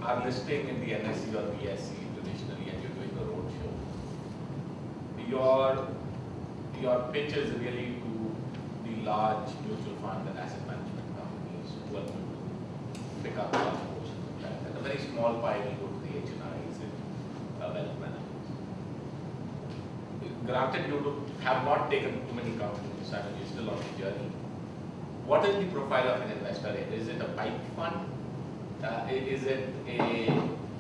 are listing in the NSE or BSE traditionally and you're doing a roadshow, your pitch is really to the large mutual fund and asset management companies who are going to pick up large portions of that. And a very small pie will go to the HNIs and wealth managers. Granted, you have not taken too many companies, I mean, you're still on the journey. What is the profile of an investor? Is it a pipe fund? Is it a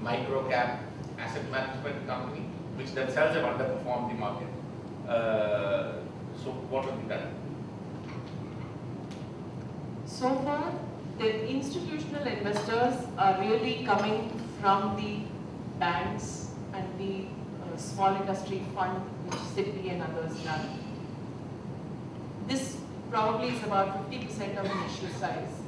micro cap asset management company, which themselves have underperformed the market? So what would be that? So far, the institutional investors are really coming from the banks and the small industry fund which Citi and others run. This probably is about 50% of the issue size.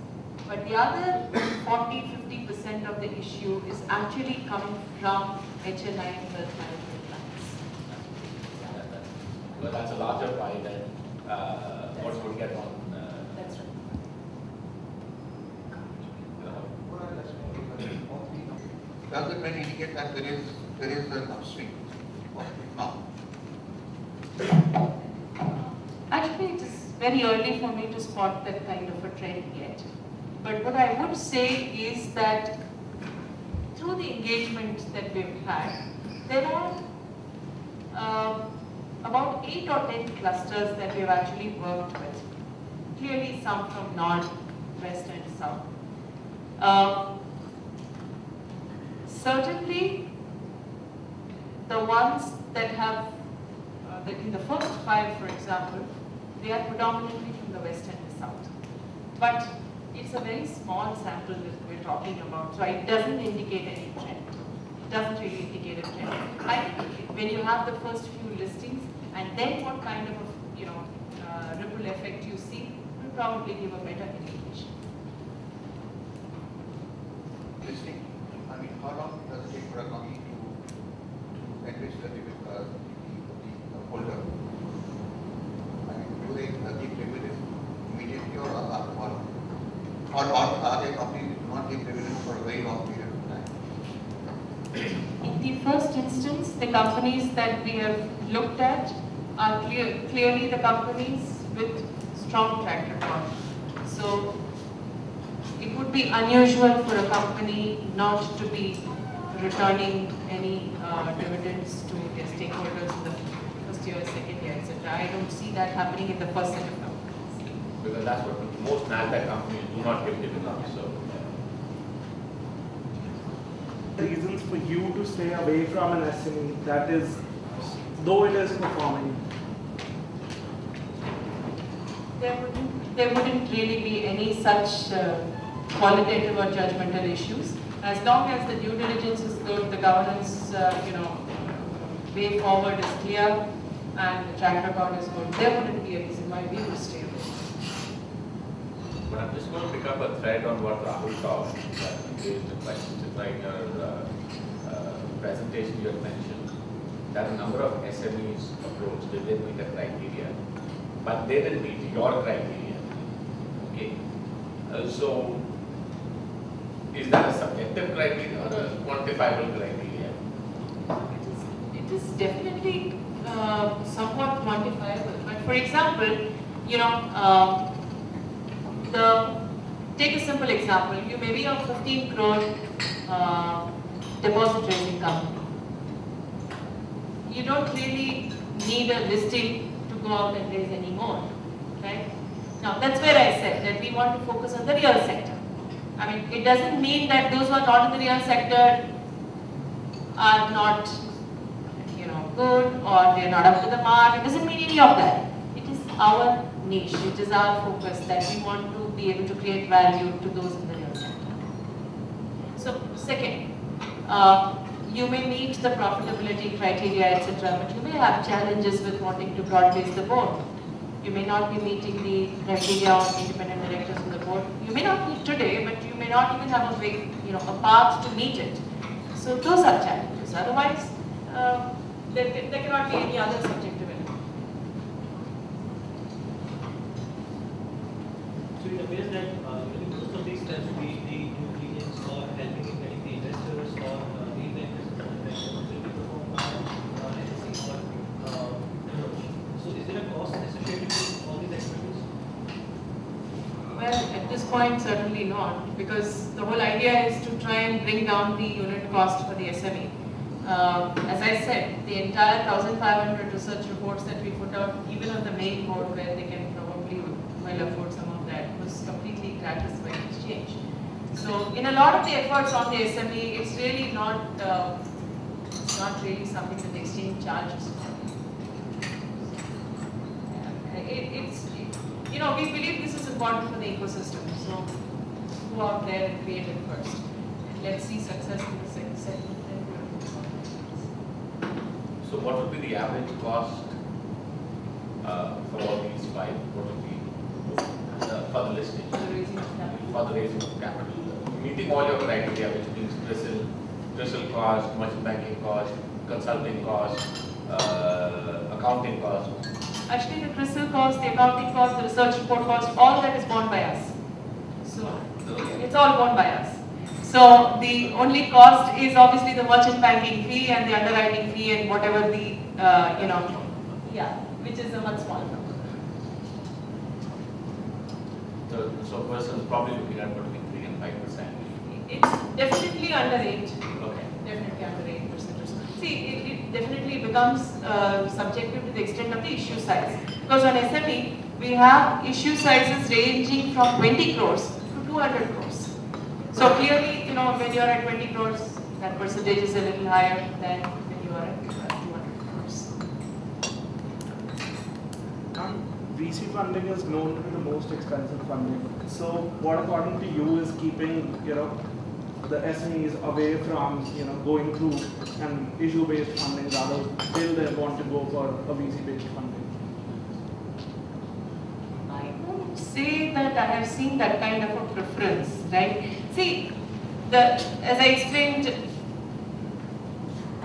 But the other 40–50% of the issue is actually coming from HNI wealth management plans. Well, that's a larger pie than what would get on. That's right. Does the trend indicate that there is an upswing now? Actually, it is very early for me to spot that kind of a trend yet. But what I would say is that through the engagement that we've had, there are about 8 or 10 clusters that we've actually worked with. Clearly some from North, West and South. Certainly, the ones that have, in the first 5 for example, they are predominantly from the West and the South. But it's a very small sample that we're talking about, so it doesn't indicate any trend. It doesn't really indicate a trend. I think when you have the first few listings, and then what kind of ripple effect you see, will probably give a better indication. Listing, I mean, how long does it take for a company to enrich the holder? I mean, do they give dividends immediately or are they companies do not give dividends for a very long period of time? In the first instance, the companies that we have looked at are clearly the companies with strong track record. So it would be unusual for a company not to be returning any dividends to their stakeholders in the first year, second year, etc. I don't see that happening in the first set of companies. Because that's what most NASDAQ companies do not give dividends. So. Reasons for you to stay away from an SME that is, though it is performing? There wouldn't really be any such qualitative or judgmental issues. As long as the due diligence is good, the governance, way forward is clear, and the track record is good, there wouldn't be a reason why we would stay away. But I'm just going to pick up a thread on what Rahul talked. Raised the question, Chitra, in your presentation you had mentioned that a number of SMEs approached, they didn't meet the criteria, but they didn't meet your criteria. Okay, so is that a subjective criteria or a quantifiable criteria? It is definitely somewhat quantifiable. But for example, take a simple example. You may be a 15 crore deposit raising company. You don't really need a listing to go out and raise any more, right? Now that's where I said that we want to focus on the real sector. I mean, it doesn't mean that those who are not in the real sector are not, good or they're not up to the mark. It doesn't mean any of that. It is our niche. It is our focus that we want to be able to create value to those in the real sector. So, second, you may meet the profitability criteria, etc., but you may have challenges with wanting to broad-base the board. You may not be meeting the criteria of independent directors on the board. You may not meet today, but you may not even have a path to meet it. So those are challenges. Otherwise, there cannot be any other subjective element. So it appears that most of these steps, the due diligence or helping in getting the investor certainly not, because the whole idea is to try and bring down the unit cost for the SME. As I said, the entire 1,500 research reports that we put out, even on the main board where they can probably well afford some of that, was completely gratis by exchange. So in a lot of the efforts on the SME, it's really not really something that the exchange charges for. You know, we believe this is important for the ecosystem, so go out there and create it first. And let's see success in the second segment. So what would be the average cost for all these five? What would be for the listing? For the raising of capital. For the raising of capital. Meeting all your criteria, which means CRISIL cost, merchant banking cost, consulting cost, accounting cost. Actually, the CRISIL cost, the accounting cost, the research report cost, all that is borne by us. So it's all borne by us. So the only cost is obviously the merchant banking fee and the underwriting fee and whatever the which is a much smaller number. So a person is probably looking at between 3 and 5%. It's definitely under 8. Okay. Definitely under 8% or so. See, it definitely becomes subjective to the extent of the issue size. Because on SME, we have issue sizes ranging from 20 crores to 200 crores. So clearly, you know, when you're at 20 crores, that percentage is a little higher than when you are at 200 crores. VC funding is known to be the most expensive funding. So what, according to you, is keeping, you know, the SMEs away from, you know, going through an issue-based funding, rather still they want to go for a VC-based funding? I won't say that I have seen that kind of a preference, right? See, as I explained,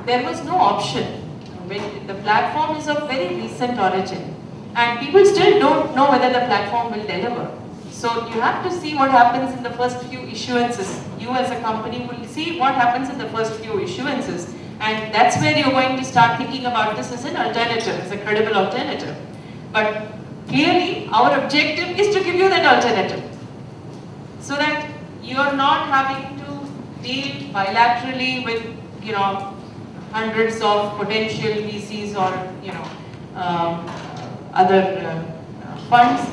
there was no option. When the platform is of very recent origin, and people still don't know whether the platform will deliver. So you have to see what happens in the first few issuances. You as a company will see what happens in the first few issuances. And that's where you're going to start thinking about this as an alternative, as a credible alternative. But clearly, our objective is to give you that alternative. So that you're not having to deal bilaterally with, you know, hundreds of potential VCs or, you know, other funds,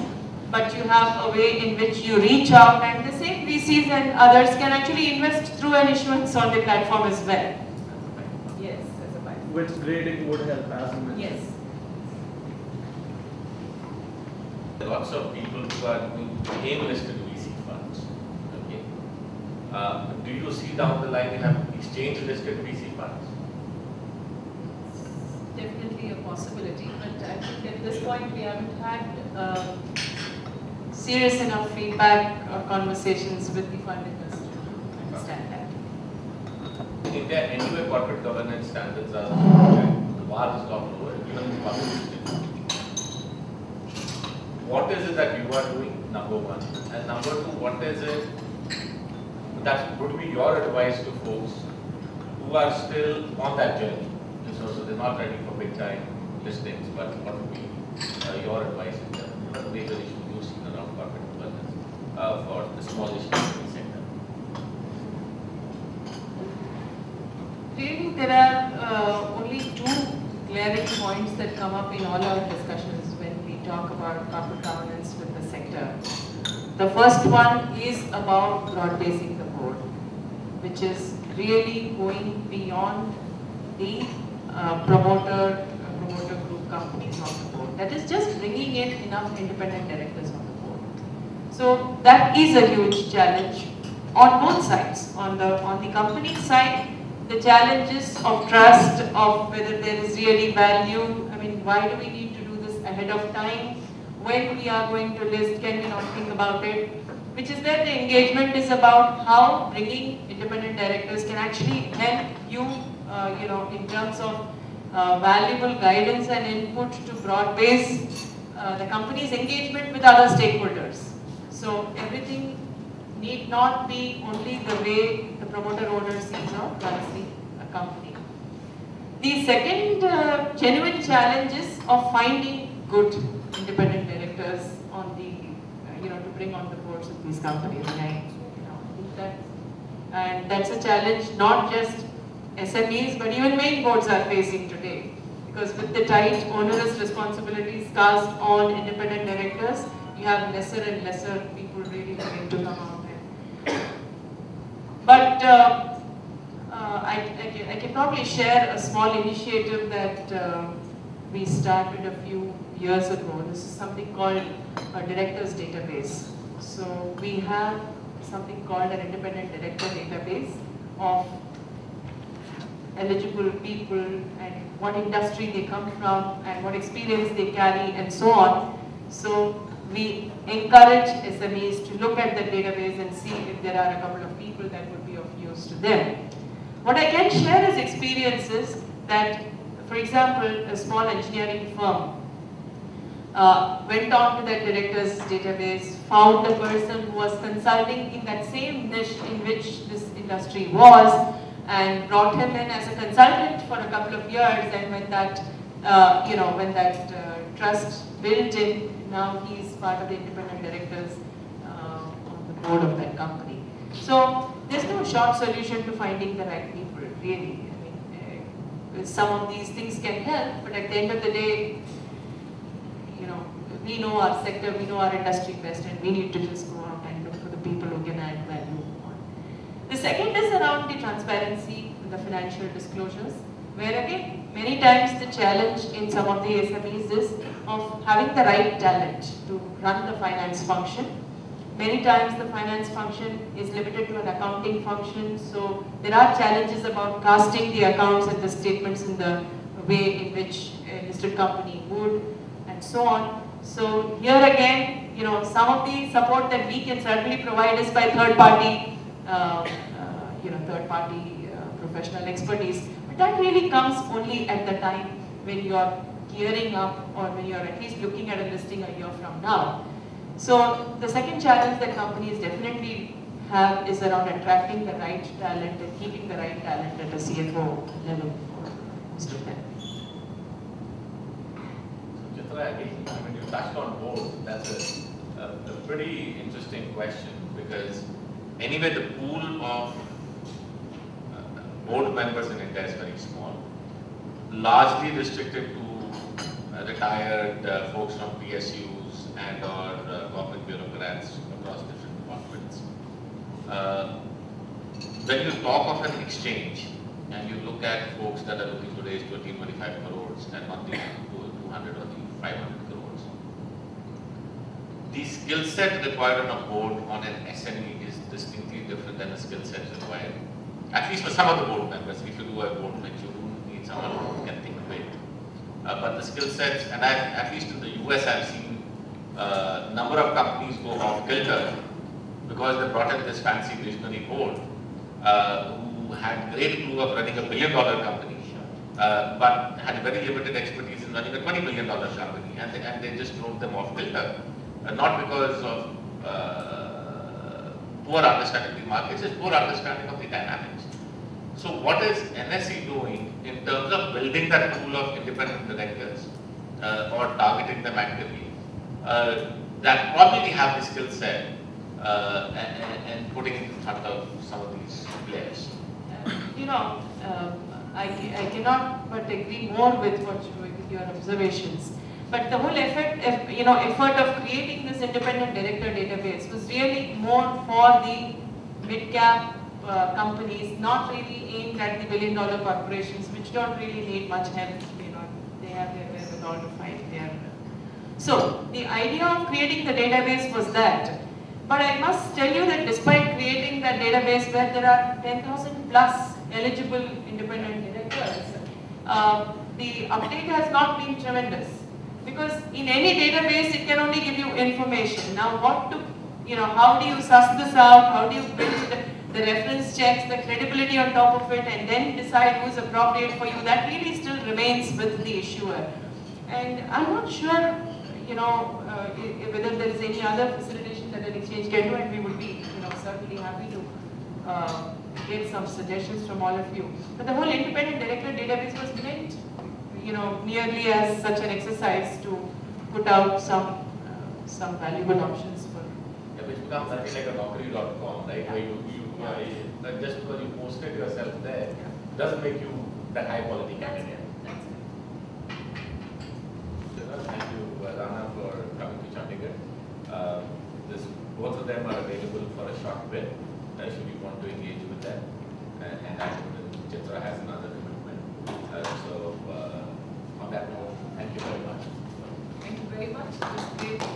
but you have a way in which you reach out, and the same VCs and others can actually invest through an issuance on the platform as well. Yes, as a byproduct. Which grading would help, as you mentioned. Yes. Lots of people who are doing AIM-listed VC funds. Okay. Do you see down the line you have exchange-listed VC funds? Definitely a possibility, but I think at this point we haven't had serious enough feedback or conversations with the fund investors to understand that. In India, anyway, corporate governance standards are the bar is lot lower, even in public listed. What is it that you are doing, number one? And number two, what is it that would be your advice to folks who are still on that journey? So they're not ready for big time listings, but what would be your advice in terms of what major issues you see around corporate governance for the small issues in the sector? Really, there are only two glaring points that come up in all our discussions when we talk about corporate governance with the sector. The first one is about broad-basing the board, which is really going beyond the promoter group companies on the board. That is just bringing in enough independent directors on the board. So that is a huge challenge on both sides. On the company side, the challenges of trust, of whether there is really value. I mean, why do we need to do this ahead of time? When we are going to list, can we not think about it? Which is that the engagement is about how bringing independent directors can actually help you, you know, in terms of valuable guidance and input to broad base the company's engagement with other stakeholders. So everything need not be only the way the promoter owner sees or runs the company. The second genuine challenge is of finding good independent directors on the to bring on the boards of these companies. And I think that's a challenge not just SMEs, but even main boards are facing today. Because with the tight, onerous responsibilities cast on independent directors, you have lesser and lesser people really willing to come out there. But I can probably share a small initiative that we started a few years ago. This is something called a directors database. So we have something called an independent director database of eligible people and what industry they come from and what experience they carry and so on. So we encourage SMEs to look at the database and see if there are a couple of people that would be of use to them. What I can share is experiences that, for example, a small engineering firm went on to that director's database, found a person who was consulting in that same niche in which this industry was, and brought him in as a consultant for a couple of years. And when that, when that trust built in, now he's part of the independent directors on the board of that company. So there's no short solution to finding the right people, really. I mean, some of these things can help, but at the end of the day, we know our sector, we know our industry best, and we need to just go out and look for the people who can add value. The second is around the transparency, the financial disclosures, where again, many times the challenge in some of the SMEs is of having the right talent to run the finance function. Many times the finance function is limited to an accounting function, so there are challenges about casting the accounts and the statements in the way in which a listed company would, and so on. So here again, some of the support that we can certainly provide is by third-party professional expertise, but that really comes only at the time when you're gearing up or when you're at least looking at a listing a year from now. So the second challenge that companies definitely have is around attracting the right talent and keeping the right talent at a CFO level for most of them. So Chitra, again, when you touched on boards, that's a pretty interesting question, because anyway the pool of board members in India is very small, largely restricted to retired folks from PSUs and or government bureaucrats across different departments. When you talk of an exchange and you look at folks that are looking to raise 20-25 crores and one thing to 200 or 500 crores, the skill set required on a board on an SME is distinctly different than the skill set required, at least for some of the board members. If you do a board bench, you do need someone who can think big. But the skill sets, and at least in the US, I've seen a number of companies go off kilter because they brought in this fancy visionary board who had great clue of running $1 billion company, but had very limited expertise in running a $20 million company, and they just drove them off kilter. Not because of poor understanding of the markets, it's poor understanding of the dynamics. So what is NSE doing in terms of building that pool of independent directors or targeting them actively that probably have the skill set and putting it in front of some of these players? I cannot but agree more with your observations. But the whole effort of creating this independent director database was really more for the mid-cap companies, not really aimed at the billion-dollar corporations, which don't really need much help. They have their wherewithal to fight their. So the idea of creating the database was that. But I must tell you that despite creating that database where there are 10,000 plus eligible independent directors, the uptake has not been tremendous. Because in any database, it can only give you information. Now, how do you suss this out? How do you build the reference checks, the credibility on top of it, and then decide who's appropriate for you? That really still remains with the issuer. And I'm not sure, whether there is any other facilitation that an exchange can do, and we would be, certainly happy to get some suggestions from all of you. But the whole independent director database was meant, merely as such an exercise to put out some valuable options for become something like a naukri.com, right? Where just because you posted yourself there, doesn't make you that high quality candidate. That's it. Thank you, Rana, for coming to Chandigarh. Both of them are available for a short bit, should you want to engage with them. And I know that Chitra has another commitment. On that note, thank you very much. Thank you very much. It was great.